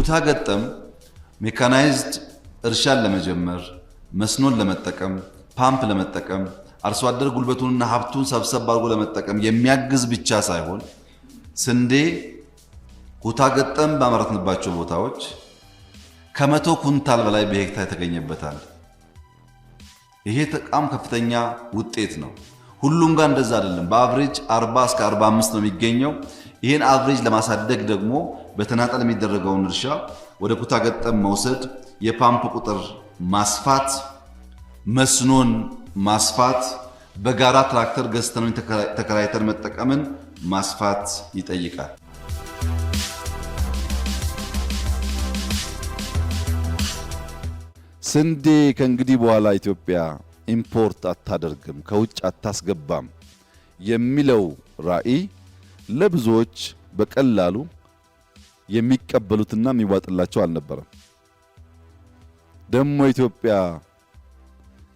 ኩታ ገጠም ሜካናይዝድ እርሻን ለመጀመር መስኖን ለመጠቀም ፓምፕ ለመጠቀም አርሶ አደር ጉልበቱንና ሀብቱን ሰብሰብ አድርጎ ለመጠቀም የሚያግዝ ብቻ ሳይሆን ስንዴ ኩታ ገጠም ባመረትንባቸው ቦታዎች ከ100 ኩንታል በላይ በሄክታር የተገኘበታል። ይሄ በጣም ከፍተኛ ውጤት ነው። ሁሉም ጋር እንደዛ አይደለም። በአቨሬጅ 40 እስከ 45 ነው የሚገኘው። ይሄን አቨሬጅ ለማሳደግ ደግሞ በተናጠል የሚደረገውን እርሻ ወደ ኩታ ገጠም መውሰድ፣ የፓምፕ ቁጥር ማስፋት፣ መስኖን ማስፋት፣ በጋራ ትራክተር ገዝተን ተከራይተን መጠቀምን ማስፋት ይጠይቃል። ስንዴ ከእንግዲህ በኋላ ኢትዮጵያ ኢምፖርት አታደርግም፣ ከውጭ አታስገባም የሚለው ራዕይ ለብዙዎች በቀላሉ የሚቀበሉትና የሚዋጥላቸው አልነበረም። ደግሞ ኢትዮጵያ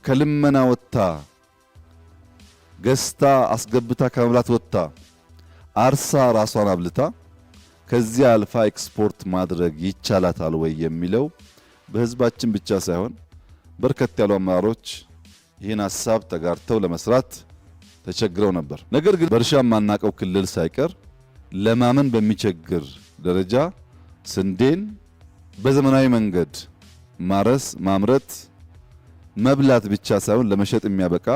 ከልመና ወጥታ ገዝታ አስገብታ ከመብላት ወጥታ አርሳ ራሷን አብልታ ከዚያ አልፋ ኤክስፖርት ማድረግ ይቻላታል ወይ የሚለው በህዝባችን ብቻ ሳይሆን በርከት ያሉ አመራሮች ይህን ሐሳብ ተጋርተው ለመስራት ተቸግረው ነበር። ነገር ግን በእርሻ የማናቀው ክልል ሳይቀር ለማመን በሚቸግር ደረጃ ስንዴን በዘመናዊ መንገድ ማረስ፣ ማምረት፣ መብላት ብቻ ሳይሆን ለመሸጥ የሚያበቃ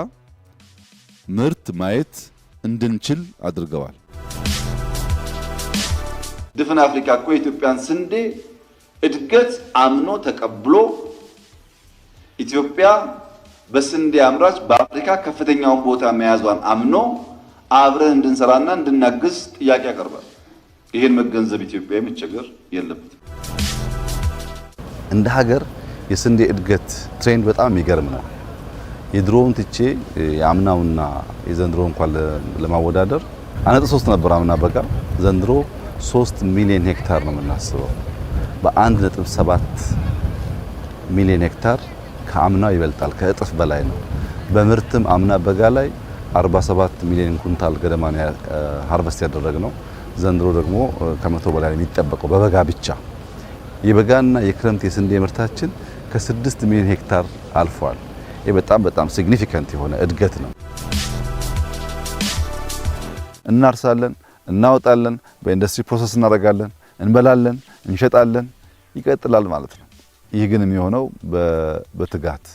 ምርት ማየት እንድንችል አድርገዋል። ድፍን አፍሪካ እኮ የኢትዮጵያን ስንዴ እድገት አምኖ ተቀብሎ ኢትዮጵያ በስንዴ አምራች በአፍሪካ ከፍተኛውን ቦታ መያዟን አምኖ አብረን እንድንሰራና እንድናግዝ ጥያቄ ያቀርባል። ይሄን መገንዘብ ኢትዮጵያ መቸገር የለበትም። እንደ ሀገር የስንዴ እድገት ትሬንድ በጣም የሚገርም ነው። የድሮውን ትቼ የአምናውና የዘንድሮ እንኳን ለማወዳደር 1.3 ነበር አምና በጋ፣ ዘንድሮ 3 ሚሊዮን ሄክታር ነው የምናስበው። በ1.7 ሚሊዮን ሄክታር ከአምናው ይበልጣል፣ ከእጥፍ በላይ ነው። በምርትም አምና በጋ ላይ 47 ሚሊዮን ኩንታል ገደማ ሃርቨስት ያደረግነው፣ ዘንድሮ ደግሞ ከ100 በላይ የሚጠበቀው በበጋ ብቻ። የበጋና የክረምት የስንዴ ምርታችን ከ6 ሚሊዮን ሄክታር አልፏል። ይህ በጣም ሲግኒፊካንት የሆነ እድገት ነው። እናርሳለን፣ እናወጣለን፣ በኢንዱስትሪ ፕሮሰስ እናደርጋለን፣ እንበላለን፣ እንሸጣለን፣ ይቀጥላል ማለት ነው። ይህ ግን የሚሆነው በትጋት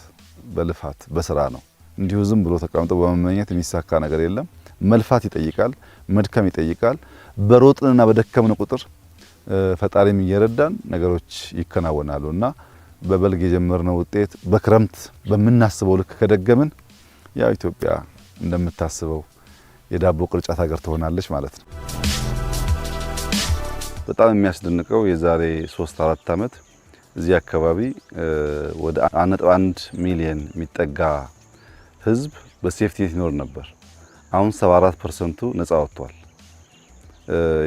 በልፋት በስራ ነው። እንዲሁ ዝም ብሎ ተቀምጦ በመመኘት የሚሳካ ነገር የለም። መልፋት ይጠይቃል፣ መድከም ይጠይቃል። በሮጥንና በደከምን ቁጥር ፈጣሪም እየረዳን ነገሮች ይከናወናሉና በበልግ የጀመርነው ውጤት በክረምት በምናስበው ልክ ከደገምን ያው ኢትዮጵያ እንደምታስበው የዳቦ ቅርጫት ሀገር ትሆናለች ማለት ነው። በጣም የሚያስደንቀው የዛሬ 3-4 ዓመት እዚህ አካባቢ ወደ 1.1 ሚሊዮን የሚጠጋ ህዝብ በሴፍቲ ኔት ይኖር ነበር። አሁን 74% ነፃ ወጥቷል።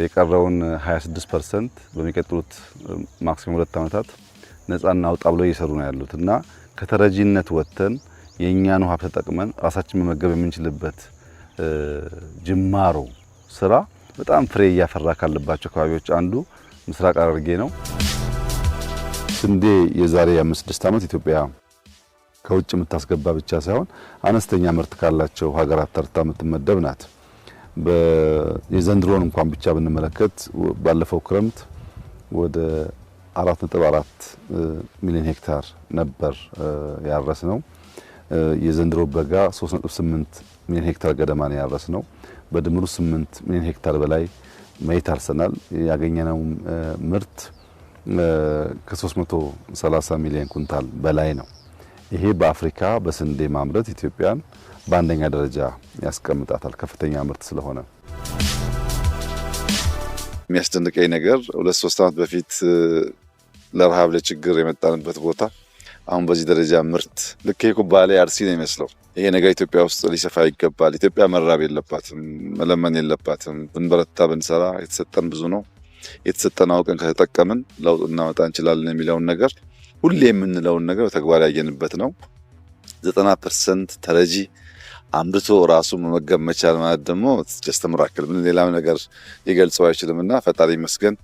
የቀረውን 26% በሚቀጥሉት ማክሲመም 2 ዓመታት ነፃ እናውጣ ብለው እየሰሩ ነው ያሉት እና ከተረጂነት ወጥተን የኛኑ ሀብት ተጠቅመን ራሳችን መመገብ የምንችልበት ጅማሮ ስራ በጣም ፍሬ እያፈራ ካለባቸው አካባቢዎች አንዱ ምስራቅ ሐረርጌ ነው። ስንዴ የዛሬ 5-6 ዓመት ኢትዮጵያ ከውጭ የምታስገባ ብቻ ሳይሆን አነስተኛ ምርት ካላቸው ሀገራት ተርታ የምትመደብ ናት። የዘንድሮን እንኳን ብቻ ብንመለከት ባለፈው ክረምት ወደ 4.4 ሚሊዮን ሄክታር ነበር ያረስነው። የዘንድሮ በጋ 3.8 ሚሊዮን ሄክታር ገደማ ነው ያረስነው። በድምሩ 8 ሚሊዮን ሄክታር በላይ መሬት አርሰናል። ያገኘነው ምርት ከ330 ሚሊዮን ኩንታል በላይ ነው። ይሄ በአፍሪካ በስንዴ ማምረት ኢትዮጵያን በአንደኛ ደረጃ ያስቀምጣታል፣ ከፍተኛ ምርት ስለሆነ። የሚያስደንቀኝ ነገር 2-3 ዓመት በፊት ለረሃብ ለችግር የመጣንበት ቦታ አሁን በዚህ ደረጃ ምርት ልክ የኩባንያ አርሲ ነው የሚመስለው። ይሄ ነገር ኢትዮጵያ ውስጥ ሊሰፋ ይገባል። ኢትዮጵያ መራብ የለባትም፣ መለመን የለባትም። ብንበረታ ብንሰራ የተሰጠን ብዙ ነው። የተሰጠን አውቀን ከተጠቀምን ለውጥ እናመጣ እንችላለን የሚለውን ነገር ሁሌ የምንለውን ነገር በተግባር ያየንበት ነው። 90% ተረጂ አምርቶ ራሱ መመገብ መቻል ማለት ደግሞ ጀስት ምራክል ምን ሌላ ነገር ሊገልጸው አይችልምና ፈጣሪ ይመስገን።